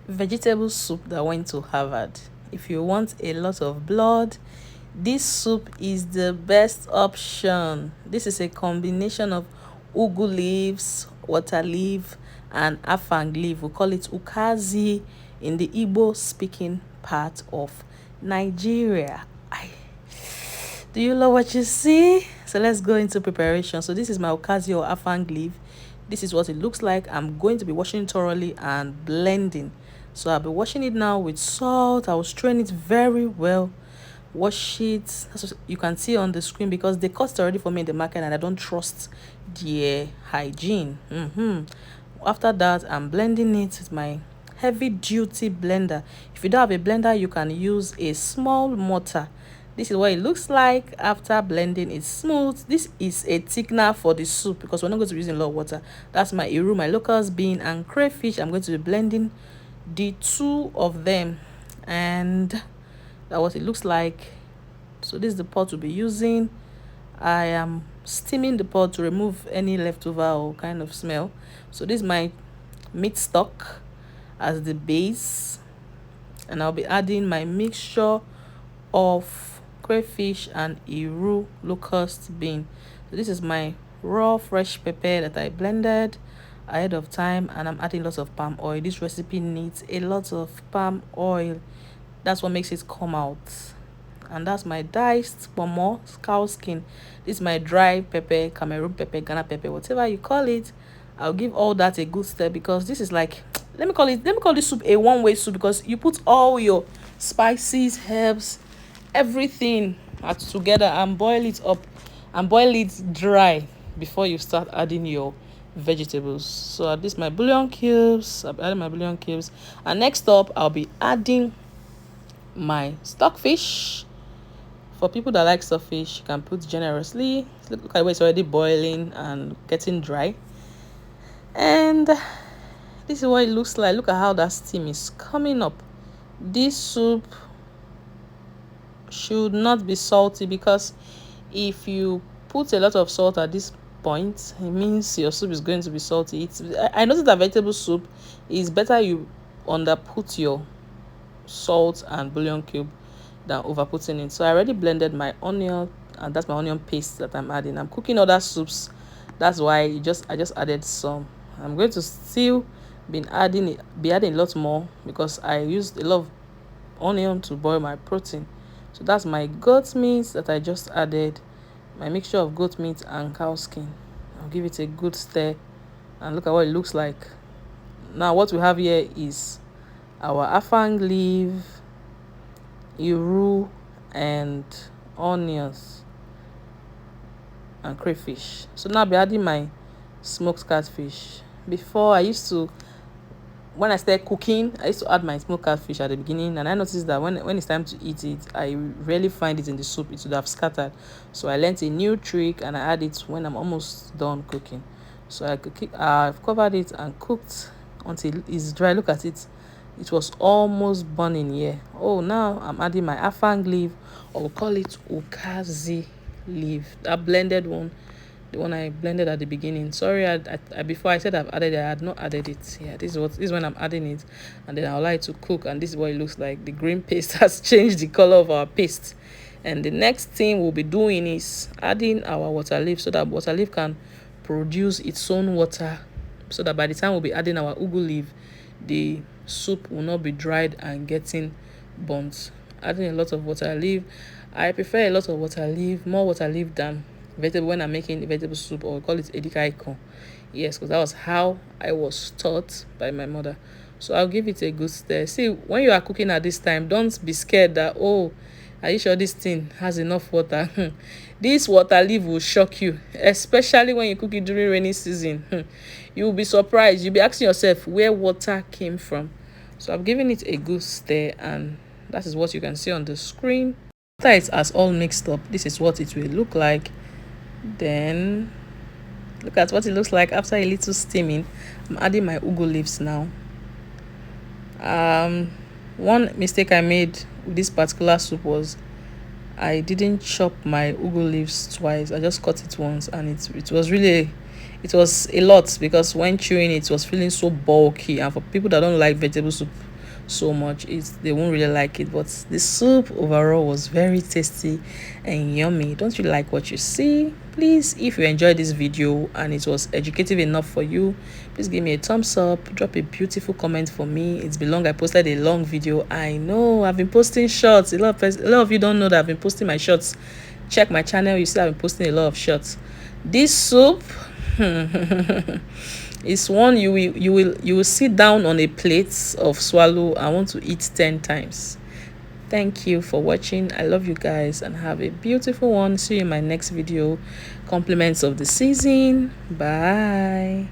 vegetable soup that went to Harvard. If you want a lot of blood, this soup is the best option. This is a combination of ugu leaves, water leaf, and afang leaf. We call it Utazi in the Igbo speaking part of Nigeria. Do you know what you see? So let's go into preparation. So this is my Utazi or afang leaf. This is what it looks like. I'm going to be washing it thoroughly and blending. So I'll be washing it now with salt. I will strain it very well. Wash it. That's what you can see on the screen because they cost already for me in the market and I don't trust their hygiene. After that, I'm blending it with my heavy duty blender. If you don't have a blender, you can use a small mortar. This is what it looks like after blending. It's smooth. This is a thickener for the soup because we're not going to be using a lot of water. That's my iru, my locust bean, and crayfish. I'm going to be blending the two of them, and that's what it looks like. So this is the pot we'll be using. I am steaming the pot to remove any leftover or kind of smell. So this is my meat stock as the base, and I'll be adding my mixture of crayfish and iru locust bean. So this is my raw fresh pepper that I blended ahead of time, and I'm adding lots of palm oil. This recipe needs a lot of palm oil. That's what makes it come out. And that's my diced pomo cow skin. This is my dry pepper, Cameroon pepper, Ghana pepper, whatever you call it. I'll give all that a good stir because this is like, let me call this soup a one-way soup because you put all your spices, herbs, everything together and boil it up and boil it dry before you start adding your vegetables. So this my bouillon cubes. I'll be adding my bouillon cubes, and next up I'll be adding my stockfish. For people that like stockfish, you can put generously. Look at the way it's already boiling and getting dry. And this is what it looks like. Look at how that steam is coming up. This soup should not be salty because if you put a lot of salt at this point, it means your soup is going to be salty. I noticed that vegetable soup is better you underput your salt and bouillon cube than over putting it. So I already blended my onion, and that's my onion paste that I'm adding. I'm cooking other soups, that's why I just added some. I'm going to still be adding a lot more because I used a lot of onion to boil my protein. So that's my goat meat that I just added, my mixture of goat meat and cow skin. I'll give it a good stir and look at what it looks like. Now what we have here is our afang leaf, iru, and onions and crayfish. So now I'll be adding my smoked catfish. Before when I started cooking, I used to add my smoked catfish at the beginning, and I noticed that when it's time to eat it, I rarely find it in the soup. It would have scattered. So I learned a new trick and I add it when I'm almost done cooking. So I've covered it and cooked until it's dry. Look at it. It was almost burning here. Oh, now I'm adding my afang leaf, or we'll call it Utazi leaf. That blended one, the one I blended at the beginning. Sorry, I before I said I've added it, I had not added it. Yeah, this is when I'm adding it, and then I'll like to cook, and this is what it looks like. The green paste has changed the color of our paste. And the next thing we'll be doing is adding our water leaf so that water leaf can produce its own water, so that by the time we'll be adding our ugu leaf, the soup will not be dried and getting burnt. Adding a lot of water leaf. I prefer a lot of water leaf, more water leaf than vegetable when I'm making the vegetable soup, or call it Ikong. Yes, because that was how I was taught by my mother. So I'll give it a good stir. See, when you are cooking at this time, don't be scared that, oh, are you sure this thing has enough water? This water leaf will shock you, especially when you cook it during rainy season. You will be surprised. You'll be asking yourself where water came from. So I've given it a good stir, and that is what you can see on the screen. After it has all mixed up, this is what it will look like. Then look at what it looks like after a little steaming. I'm adding my ugu leaves now. One mistake I made with this particular soup was I didn't chop my ugu leaves twice. I just cut it once, and it was a lot because when chewing it was feeling so bulky, and for people that don't like vegetable soup, so much, they won't really like it. But the soup overall was very tasty and yummy. Don't you like what you see? Please, if you enjoyed this video and it was educative enough for you, please give me a thumbs up, drop a beautiful comment for me. It's been long. I posted a long video. I know I've been posting shorts. A lot of you don't know that I've been posting my shorts. Check my channel, you see I've been posting a lot of shorts. This soup is one you will sit down on a plate of swallow and want to eat 10 times. Thank you for watching. I love you guys and have a beautiful one. See you in my next video. Compliments of the season. Bye.